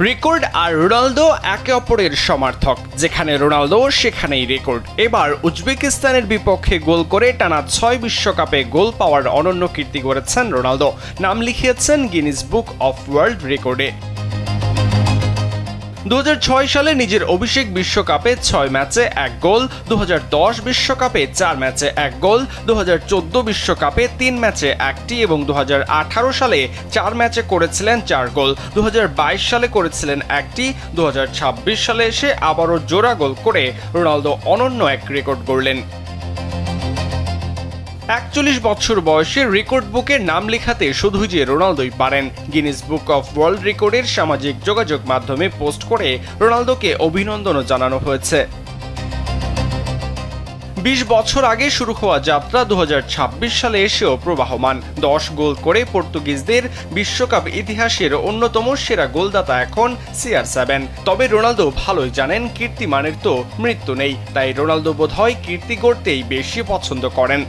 Record আর Ronaldo একে অপরের সমার্থক, যেখানে রোনালদো সেখানেই রেকর্ড। এবার উজবেকিস্তানের বিপক্ষে গোল করে টানা ৬ বিশ্বকাপে গোল পাওয়ার অনন্য কীর্তি গড়েছেন রোনালদো। নাম লিখিয়েছেন গিনিস বুক অফ ওয়ার্ল্ড রেকর্ডে। ২০০৬ সালে নিজের অভিষেক বিশ্বকাপে ৬ ম্যাচে ১ গোল, ২০১০ বিশ্বকাপে ৪ ম্যাচে ১ গোল, ২০১৪ বিশ্বকাপে ৩ ম্যাচে ১টি এবং ২০১৮ সালে ৪ ম্যাচে করেছিলেন ৪ গোল, ২০২২ সালে করেছিলেন ১টি, ২০২৬ সালে এসে আবারও জোড়া গোল করে রোনালদো অনন্য এক রেকর্ড গড়লেন। ৪১ বছর বয়সে রেকর্ড বুকে নাম লেখাতে শুধুই যে রোনালদোই পারেন। গিনিস বুক অফ ওয়ার্ল্ড রেকর্ডের সামাজিক যোগাযোগ মাধ্যমে পোস্ট করে রোনালদোকে অভিনন্দনও জানানো হয়েছে। ২০ বছর আগে শুরু হওয়া যাত্রা ২০২৬ সালে এসেও প্রবাহমান। ১০ গোল করে পর্তুগিজদের বিশ্বকাপ ইতিহাসের অন্যতম সেরা গোলদাতা এখন CR7। তবে রোনালদো ভালোই জানেন কীর্তিমানের তো মৃত্যু নেই, তাই রোনালদো বোধহয় কীর্তি গড়তেই বেশি পছন্দ করেন।